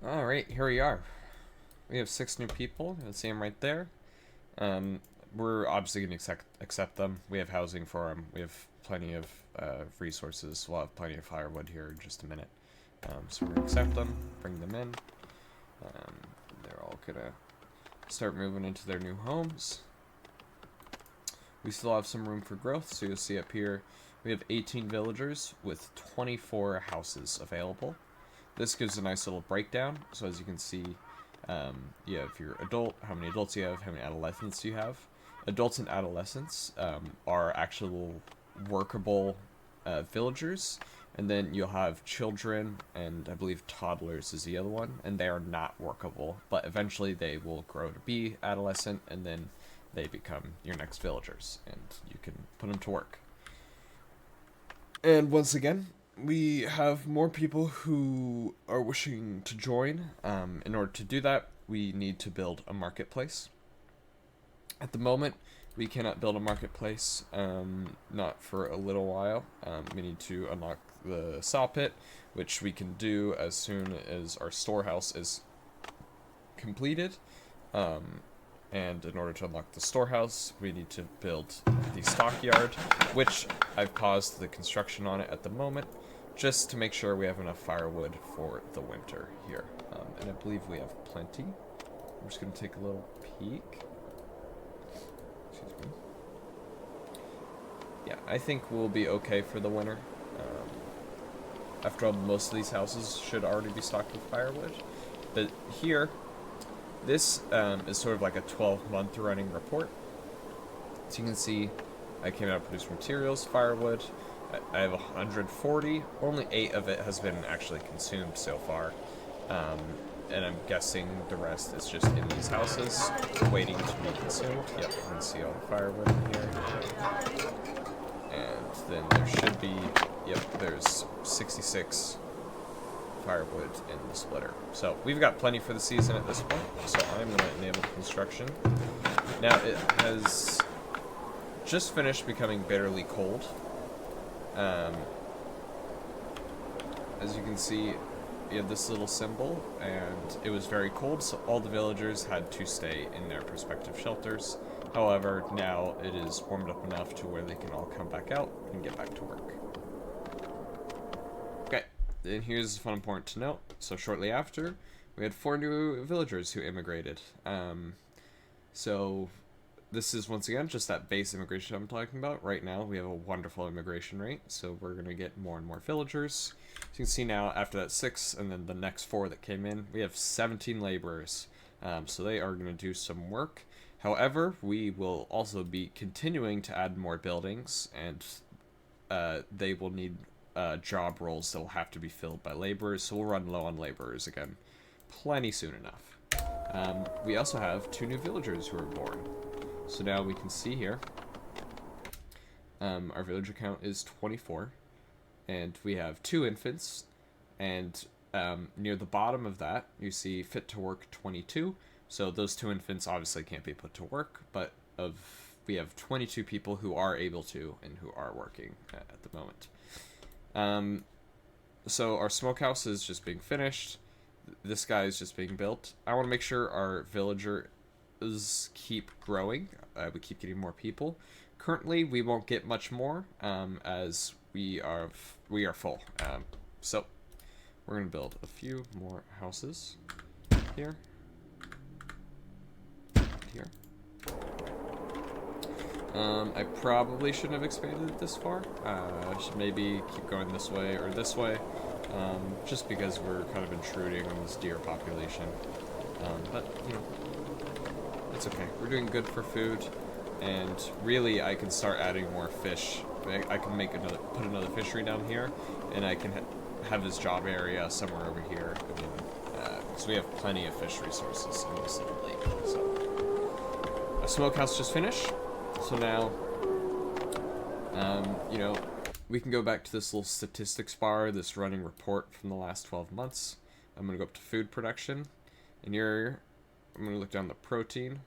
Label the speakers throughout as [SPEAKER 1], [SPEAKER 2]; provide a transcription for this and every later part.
[SPEAKER 1] Alright, here we are. We have 6 new people. You can see them right there. Um, we're obviously going to accept them. We have housing for them. We have plenty of resources. We'll have plenty of firewood here in just a minute. So we're going to accept them, bring them in. Um, they're all going to start moving into their new homes. We still have some room for growth, so you'll see up here we have 18 villagers with 24 houses available. This gives a nice little breakdown. So as you can see, you have your adult, how many adults you have, how many adolescents you have. Adults and adolescents are actual workable villagers, and then you'll have children, and I believe toddlers is the other one, and they are not workable, but eventually they will grow to be adolescent, and then they become your next villagers, and you can put them to work. And once again, we have more people who are wishing to join. In order to do that, we need to build a marketplace. At the moment, we cannot build a marketplace, not for a little while. We need to unlock the saw pit, which we can do as soon as our storehouse is completed. And in order to unlock the storehouse, we need to build the stockyard, which I've paused the construction on it at the moment, just to make sure we have enough firewood for the winter here. And I believe we have plenty. I'm just going to take a little peek. Excuse me. Yeah, I think we'll be okay for the winter. After all, most of these houses should already be stocked with firewood. But here, this is sort of like a 12-month running report. So you can see I came out to produce materials, firewood. I have 140. Only 8 of it has been actually consumed so far. And I'm guessing the rest is just in these houses, waiting to be consumed. Yep, you can see all the firewood in here. And then there should be, yep, there's 66 firewood in the splitter. So we've got plenty for the season at this point, so I'm going to enable construction. Now it has just finished becoming bitterly cold. As you can see, you have this little symbol, and it was very cold, so all the villagers had to stay in their respective shelters. However, now it is warmed up enough to where they can all come back out and get back to work. Okay, and here's fun important to note. So shortly after, we had 4 new villagers who immigrated. So this is once again just that base immigration I'm talking about. Right now we have a wonderful immigration rate, so we're going to get more and more villagers. So you can see now after that 6 and then the next 4 that came in, we have 17 laborers. So they are going to do some work. However, we will also be continuing to add more buildings, and they will need job roles that will have to be filled by laborers, so we'll run low on laborers again plenty soon enough. We also have 2 new villagers who are born. So now we can see here, our villager count is 24, and we have 2 infants, and near the bottom of that, you see fit to work 22. So those 2 infants obviously can't be put to work, but we have 22 people who are able to and who are working at the moment. So our smokehouse is just being finished. This guy is just being built. I want to make sure our villagers keep growing. We keep getting more people. Currently, we won't get much more as we are full. So we're gonna build a few more houses here. Here. I probably shouldn't have expanded it this far. I should maybe keep going this way or this way, just because we're kind of intruding on this deer population. But, you know, it's okay. We're doing good for food, and really I can start adding more fish. I can put another fishery down here, and I can have this job area somewhere over here. So we have plenty of fish resources in this little lake. So, a smokehouse just finished. So now, you know, we can go back to this little statistics bar, this running report from the last 12 months. I'm going to go up to food production, and here I'm going to look down the protein,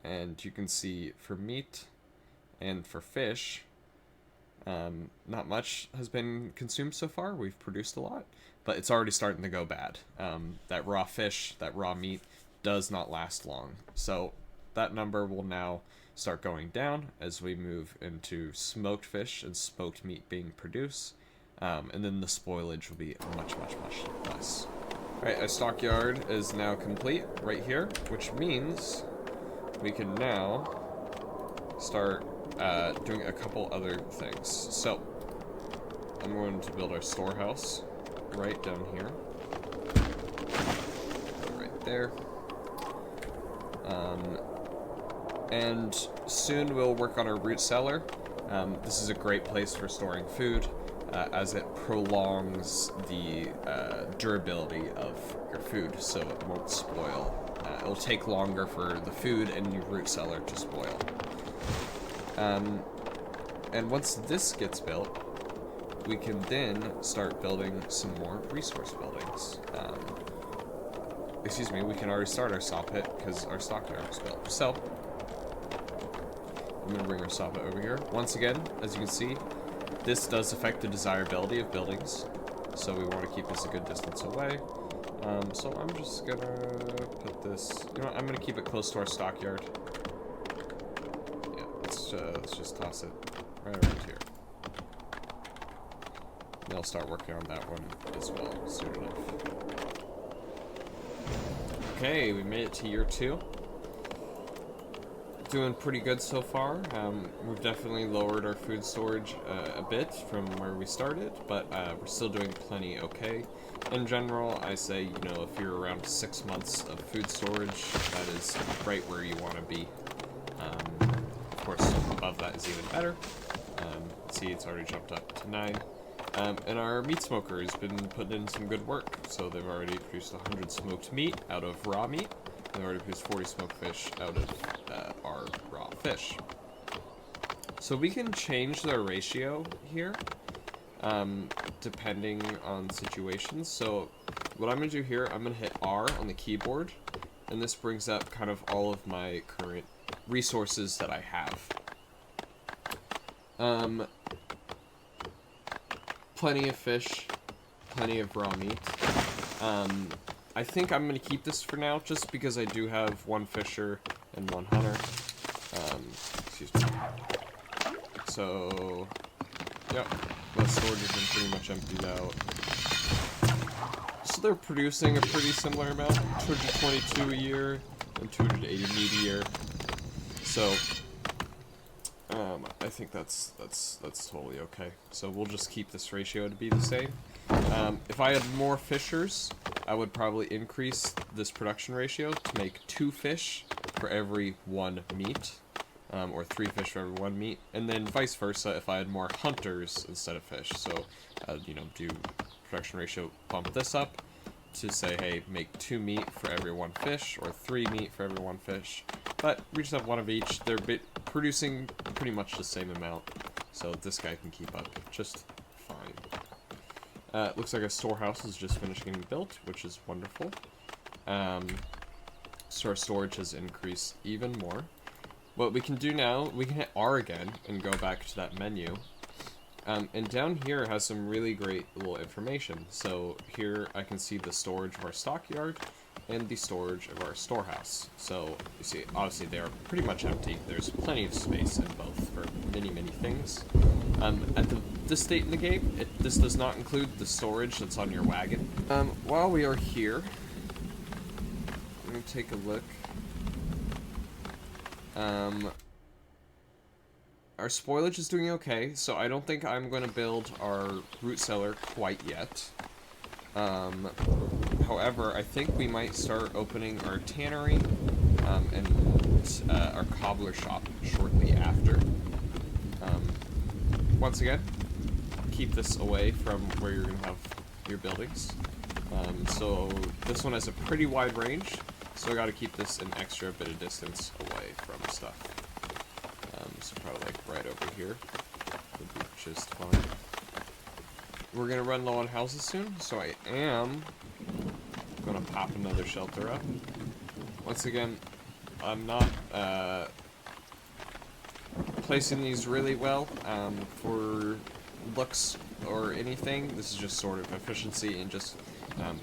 [SPEAKER 1] and you can see for meat and for fish, Not much has been consumed so far. We've produced a lot, but it's already starting to go bad. That raw fish, that raw meat, does not last long. So that number will now start going down as we move into smoked fish and smoked meat being produced. And then the spoilage will be much, much, much less. Alright, our stockyard is now complete right here, which means we can now start doing a couple other things. So, I'm going to build our storehouse right down here. Right there. And soon we'll work on our root cellar. This is a great place for storing food, as it prolongs the durability of your food, so it won't spoil. It'll take longer for the food in your root cellar to spoil. And once this gets built, we can then start building some more resource buildings. Excuse me, we can already start our saw pit because our stockyard was built. So, I'm going to bring our saw pit over here. Once again, as you can see, this does affect the desirability of buildings, so we want to keep this a good distance away. So I'm just going to put this, you know what, I'm going to keep it close to our stockyard. Yeah, let's just toss it right around here. And I'll start working on that one as well soon enough. Okay, we made it to year 2. Doing pretty good so far. We've definitely lowered our food storage a bit from where we started, but we're still doing plenty okay. In general, I say, you know, if you're around 6 months of food storage, that is right where you want to be. Of course, above that is even better. See, it's already jumped up to 9. And our meat smoker has been putting in some good work. So they've already produced 100 smoked meat out of raw meat. They've already produced 40 smoked fish out of our raw fish. So we can change the ratio here, depending on situations. So what I'm going to do here, I'm going to hit R on the keyboard, and this brings up kind of all of my current resources that I have. Plenty of fish, plenty of raw meat. I think I'm going to keep this for now, just because I do have 1 fisher and 1 hunter. Excuse me. So, yep, the storage has been pretty much emptied out. So they're producing a pretty similar amount, 222 a year and 280 meat a year. So, I think that's totally okay. So we'll just keep this ratio to be the same. If I had more fishers, I would probably increase this production ratio to make 2 fish for every 1 meat, or 3 fish for every 1 meat, and then vice versa if I had more hunters instead of fish. So, you know, do production ratio, bump this up to say, hey, make 2 meat for every 1 fish, or 3 meat for every 1 fish. But we just have 1 of each. They're producing pretty much the same amount, so this guy can keep up just fine. Looks like a storehouse is just finished getting built, which is wonderful. So our storage has increased even more. What we can do now, we can hit R again and go back to that menu. And down here has some really great little information. So here I can see the storage of our stockyard and the storage of our storehouse. So you see, obviously they are pretty much empty. There's plenty of space in both for many, many things. At this state in the game, this does not include the storage that's on your wagon. While we are here, let me take a look. Our spoilage is doing okay, so I don't think I'm going to build our root cellar quite yet. However, I think we might start opening our tannery and our cobbler shop shortly after. Once again, keep this away from where you're going to have your buildings. So this one has a pretty wide range, so I got to keep this an extra bit of distance away from stuff. So probably like right over here would be just fine. We're gonna run low on houses soon, so I am gonna pop another shelter up. Once again, I'm not placing these really well for looks or anything. This is just sort of efficiency and just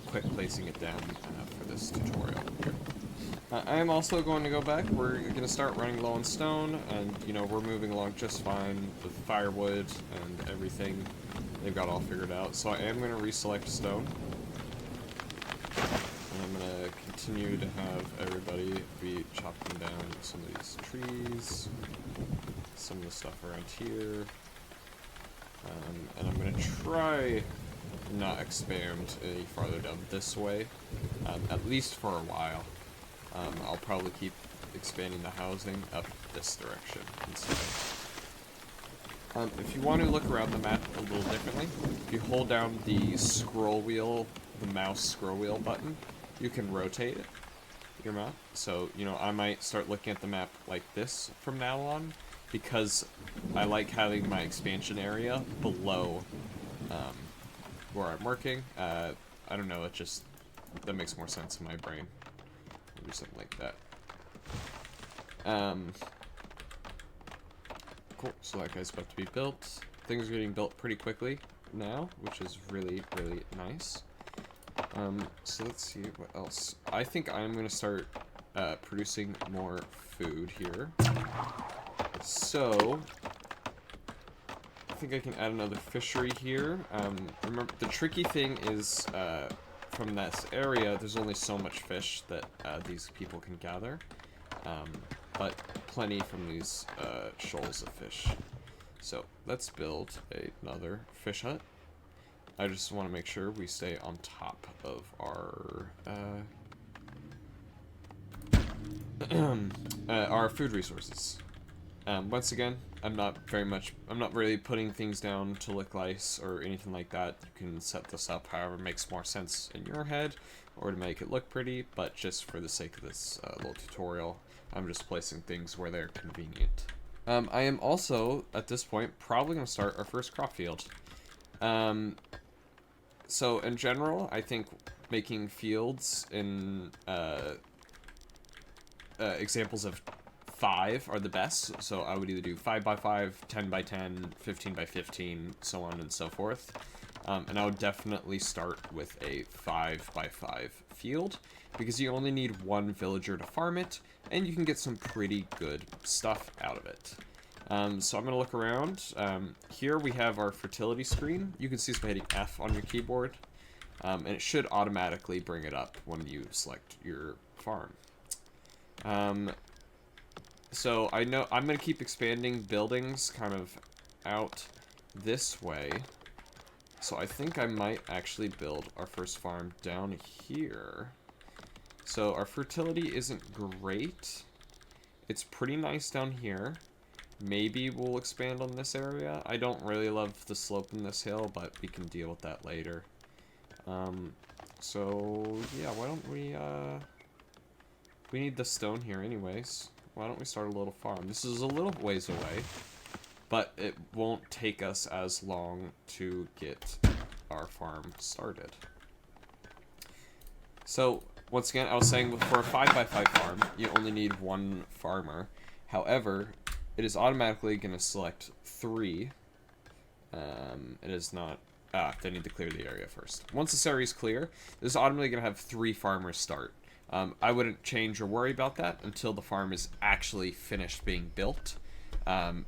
[SPEAKER 1] quick placing it down for this tutorial. I am also going to go back. We're going to start running low on stone, and, you know, we're moving along just fine with firewood and everything. They've got all figured out. So I am going to reselect stone. And I'm going to continue to have everybody be chopping down some of these trees, some of the stuff around here. And I'm going to try not expand any farther down this way, at least for a while. I'll probably keep expanding the housing up this direction instead. If you want to look around the map a little differently, if you hold down the scroll wheel, the mouse scroll wheel button, you can rotate it, your map. So, you know, I might start looking at the map like this from now on, because I like having my expansion area below where I'm working. I don't know, it just, that makes more sense in my brain. I'll do something like that. Cool, so that guy's about to be built. Things are getting built pretty quickly now, which is really, really nice. So let's see what else. I think I'm going to start producing more food here. So, I think I can add another fishery here. Remember, the tricky thing is, from this area, there's only so much fish that these people can gather. But plenty from these shoals of fish. So, let's build another fish hut. I just want to make sure we stay on top of our food resources. Once again, I'm not really putting things down to look nice or anything like that. You can set this up however makes more sense in your head, or to make it look pretty, but just for the sake of this little tutorial, I'm just placing things where they're convenient. I am also, at this point, probably going to start our first crop field. So, in general, I think making fields in examples of 5 are the best. So I would either do 5 by 5, 10 by 10, 15 by 15, so on and so forth. And I would definitely start with a 5 by 5 field, because you only need one villager to farm it, and you can get some pretty good stuff out of it. So I'm going to look around. Here we have our fertility screen. You can see this by hitting F on your keyboard. And it should automatically bring it up when you select your farm. So I know I'm going to keep expanding buildings kind of out this way. So I think I might actually build our first farm down here. So our fertility isn't great. It's pretty nice down here. Maybe we'll expand on this area. I don't really love the slope in this hill, but we can deal with that later. So, yeah, why don't we need the stone here anyways. Why don't we start a little farm? This is a little ways away, but it won't take us as long to get our farm started. So, once again, I was saying for a 5 by 5 farm, you only need one farmer. However, it is automatically going to select 3. It is not... they need to clear the area first. Once this area is clear, this is automatically going to have 3 farmers start. I wouldn't change or worry about that until the farm is actually finished being built.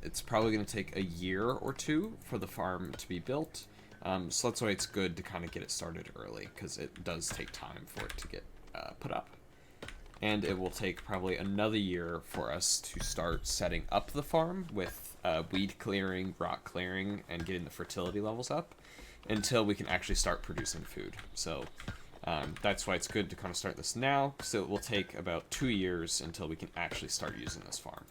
[SPEAKER 1] It's probably going to take a year or 2 for the farm to be built. So that's why it's good to kind of get it started early, because it does take time for it to get put up. And it will take probably another year for us to start setting up the farm with weed clearing, rock clearing, and getting the fertility levels up until we can actually start producing food. So that's why it's good to kind of start this now, so it will take about 2 years until we can actually start using this farm.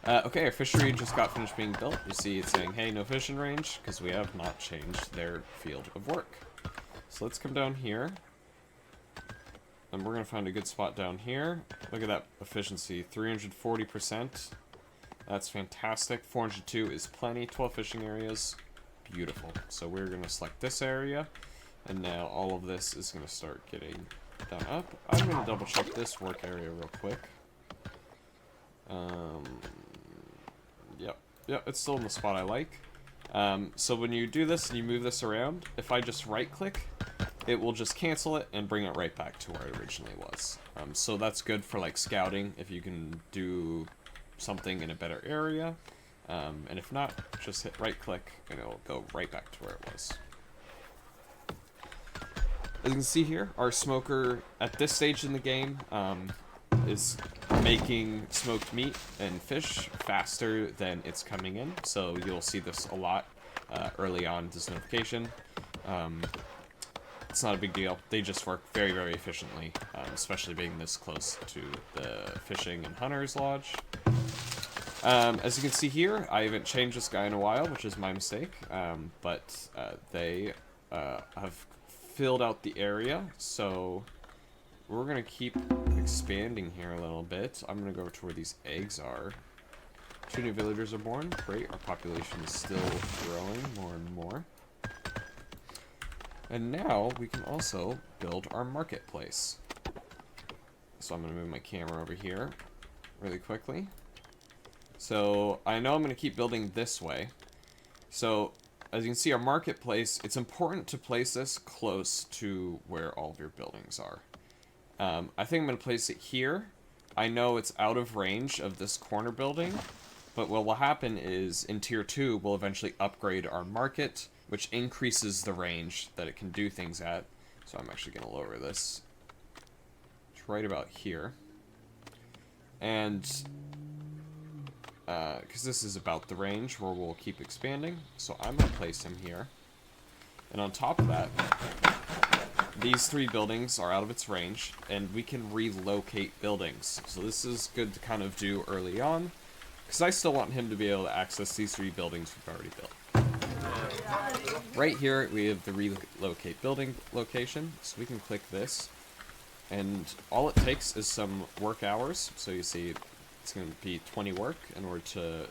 [SPEAKER 1] Okay, our fishery just got finished being built. You see it's saying, hey, no fishing range, because we have not changed their field of work. So let's come down here. And we're going to find a good spot down here. Look at that efficiency, 340%. That's fantastic. 402 is plenty. 12 fishing areas. Beautiful. So we're going to select this area. And now all of this is going to start getting done up. I'm going to double check this work area real quick. Um, yep, yep, it's still in the spot I like. So when you do this and you move this around, if I just right-click, it will just cancel it and bring it right back to where it originally was. So that's good for like scouting if you can do something in a better area. And if not, just hit right-click and it'll go right back to where it was. As you can see here, our smoker at this stage in the game is making smoked meat and fish faster than it's coming in. So you'll see this a lot early on, this notification. It's not a big deal. They just work very, very efficiently, especially being this close to the fishing and hunter's lodge. As you can see here, I haven't changed this guy in a while, which is my mistake, but they have filled out the area, so we're going to keep expanding here a little bit. I'm going to go to where these eggs are. 2 new villagers are born. Great, our population is still growing more and more. And now we can also build our marketplace. So I'm going to move my camera over here really quickly. So I know I'm going to keep building this way. So as you can see, our marketplace, it's important to place this close to where all of your buildings are. I think I'm going to place it here. I know it's out of range of this corner building, but what will happen is in Tier 2, we'll eventually upgrade our market, which increases the range that it can do things at. So I'm actually going to lower this. It's right about here. And because this is about the range where we'll keep expanding, so I'm going to place him here. And on top of that, these 3 buildings are out of its range, and we can relocate buildings. So this is good to kind of do early on, because I still want him to be able to access these 3 buildings we've already built. Right here, we have the relocate building location, so we can click this, and all it takes is some work hours. So you see it's going to be 20 work in order to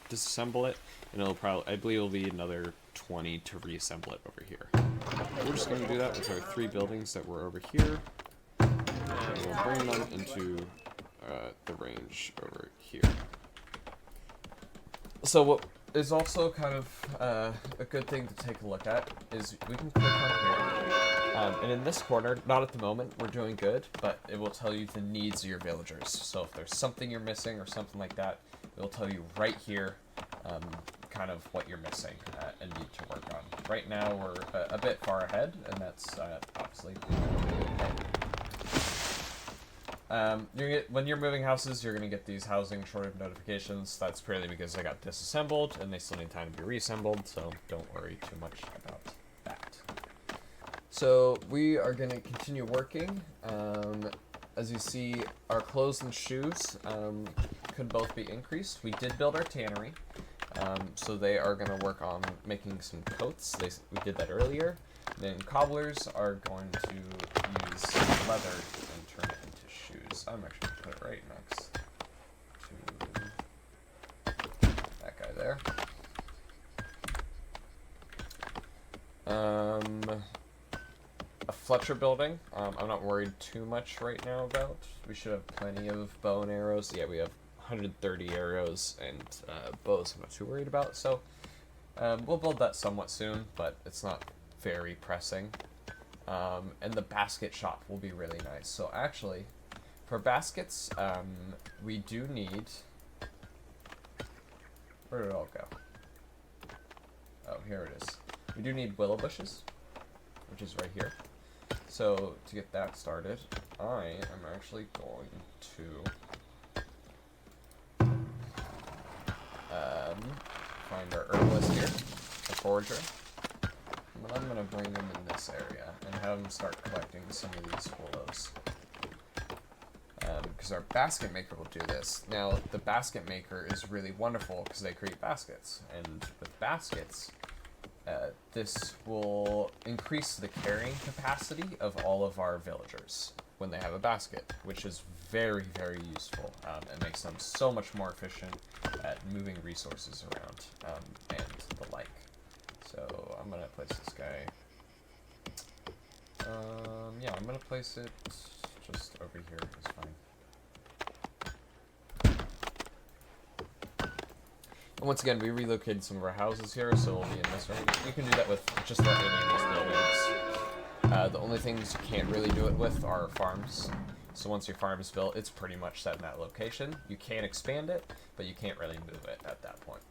[SPEAKER 1] disassemble it, and it'll probably, I believe it'll be another 20 to reassemble it over here. We're just going to do that with our 3 buildings that were over here, and we'll bring them into the range over here. So what is also kind of a good thing to take a look at is we can click on here, and in this corner, not at the moment, we're doing good, but it will tell you the needs of your villagers. So if there's something you're missing or something like that, it will tell you right here kind of what you're missing and need to work on. Right now we're a bit far ahead, and that's obviously when you're moving houses, you're going to get these housing shortage notifications. That's purely because they got disassembled and they still need time to be reassembled, so don't worry too much about that. So we are going to continue working. As you see, our clothes and shoes could both be increased. We did build our tannery, so they are going to work on making some coats. We did that earlier. Then cobblers are going to use leather and turn it into shoes. I'm actually going to put it right next to that guy there. A Fletcher building, I'm not worried too much right now about. We should have plenty of bow and arrows. Yeah, we have 130 arrows, and bows I'm not too worried about. So we'll build that somewhat soon, but it's not very pressing. And the basket shop will be really nice. So actually, for baskets, we do need... Where did it all go? Oh, here it is. We do need willow bushes, which is right here. So to get that started, I am actually going to find our herbalist here, the forager. But I'm going to bring them in this area and have them start collecting some of these willows. Because our basket maker will do this. Now, the basket maker is really wonderful because they create baskets. And with baskets, this will increase the carrying capacity of all of our villagers when they have a basket, which is very, very useful. It makes them so much more efficient at moving resources around and the like. So I'm going to place this guy. Yeah, I'm going to place it just over here. It's fine. Once again, we relocated some of our houses here, so we'll be in this range. You can do that with just about any of these buildings. The only things you can't really do it with are farms. So once your farm is built, it's pretty much set in that location. You can expand it, but you can't really move it at that point.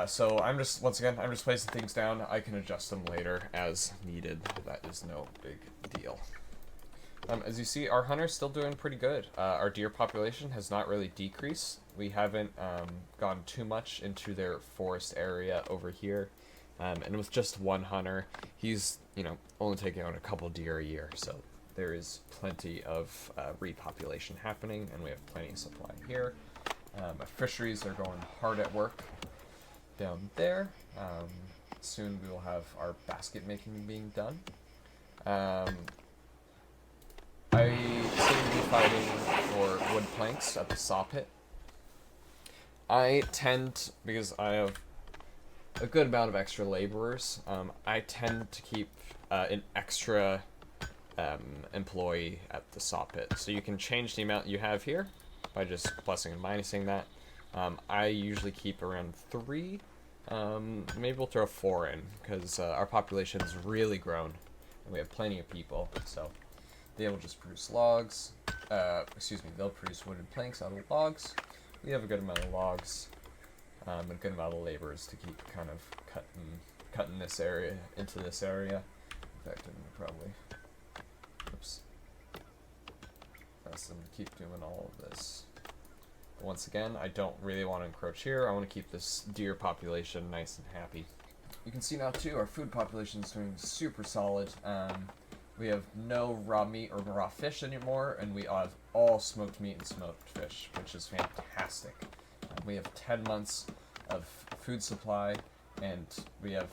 [SPEAKER 1] So I'm just placing things down. I can adjust them later as needed. That is no big deal. As you see, our hunter's still doing pretty good. Our deer population has not really decreased. We haven't gone too much into their forest area over here. And with just one hunter, he's, only taking out a couple deer a year. So there is plenty of repopulation happening, and we have plenty of supply here. Our fisheries are going hard at work down there. Soon we will have our basket making being done. I seem to be fighting for wood planks at the saw pit. I tend, because I have a good amount of extra laborers, I tend to keep an extra employee at the saw pit. So you can change the amount you have here by just plussing and minusing that. I usually keep around 3. Maybe we'll throw 4 in, because our population's really grown, and we have plenty of people, so they will just produce logs. They'll produce wooden planks out of logs. We have a good amount of logs, a good amount of laborers to keep kind of cutting this area into this area. In fact, I'm gonna probably, ask them to keep doing all of this. But once again, I don't really want to encroach here. I want to keep this deer population nice and happy. You can see now too, our food population is doing super solid. We have no raw meat or raw fish anymore, and we have all smoked meat and smoked fish, which is fantastic. We have 10 months of food supply, and we have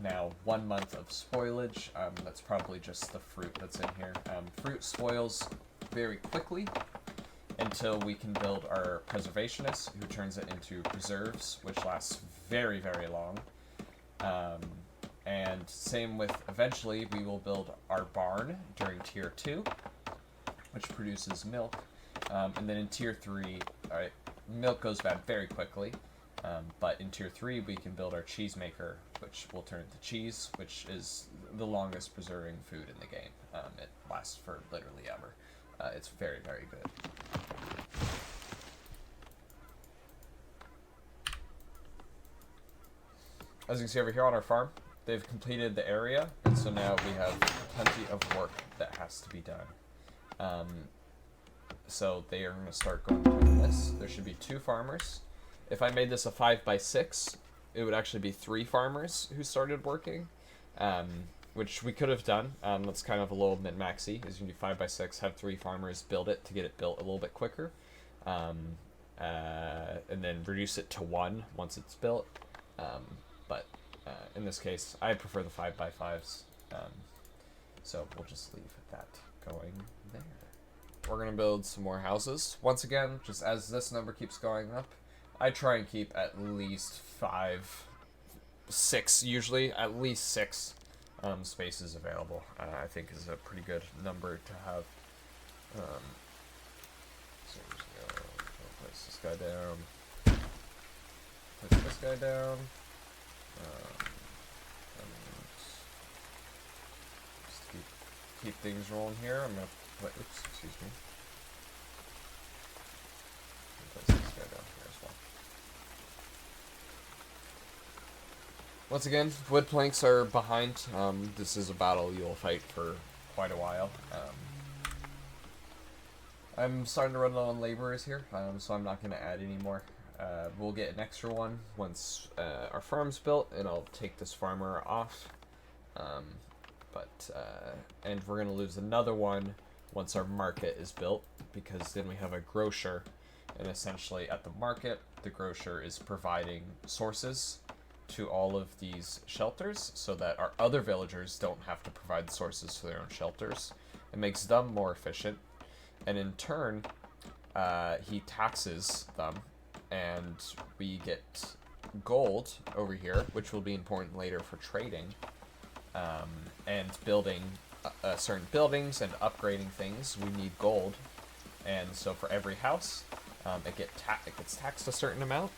[SPEAKER 1] now 1 month of spoilage. That's probably just the fruit that's in here. Fruit spoils very quickly until we can build our preservationist, who turns it into preserves, which lasts very, very long. And same with, eventually, we will build our barn during Tier 2, which produces milk. And then in Tier 3, alright, milk goes bad very quickly. But in Tier 3, we can build our cheese maker, which will turn into cheese, which is the longest preserving food in the game. It lasts for literally ever. It's very, very good. As you can see over here on our farm, they've completed the area, and so now we have plenty of work that has to be done. So they are going to start going through this. There should be 2 farmers. If I made this a 5x6, it would actually be 3 farmers who started working, which we could have done. That's kind of a little min-maxy, is you can do 5x6, have 3 farmers build it to get it built a little bit quicker, and then reduce it to 1 once it's built. But in this case, I prefer the 5x5s, so we'll just leave that going there. We're going to build some more houses. Once again, just as this number keeps going up, I try and keep at least 6, usually, at least 6 spaces available. I think is a pretty good number to have. So we're just going to place this guy down, place this guy down, and just to keep things rolling here, I'm going to put, excuse me. Place this guy down here as well. Once again, wood planks are behind. This is a battle you'll fight for quite a while. I'm starting to run low on laborers here, so I'm not going to add any more. We'll get an extra one once our farm's built, and I'll take this farmer off. And we're going to lose another one once our market is built, because then we have a grocer, and essentially at the market, the grocer is providing sources to all of these shelters so that our other villagers don't have to provide sources for their own shelters. It makes them more efficient, and in turn, he taxes them, and we get gold over here, which will be important later for trading, and building certain buildings and upgrading things. We need gold, and so for every house, it gets taxed a certain amount.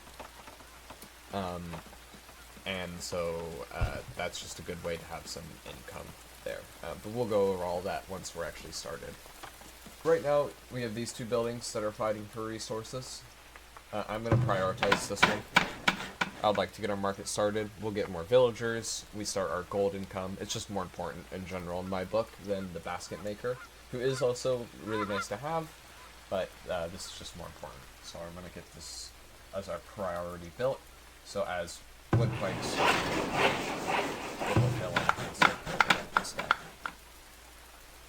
[SPEAKER 1] And so that's just a good way to have some income there. But we'll go over all that once we're actually started. Right now, we have these two buildings that are fighting for resources. I'm going to prioritize this one. I'd like to get our market started. We'll get more villagers. We start our gold income. It's just more important in general in my book than the basket maker, who is also really nice to have, but this is just more important. So I'm going to get this as our priority built. So as wood planks, it will fill in.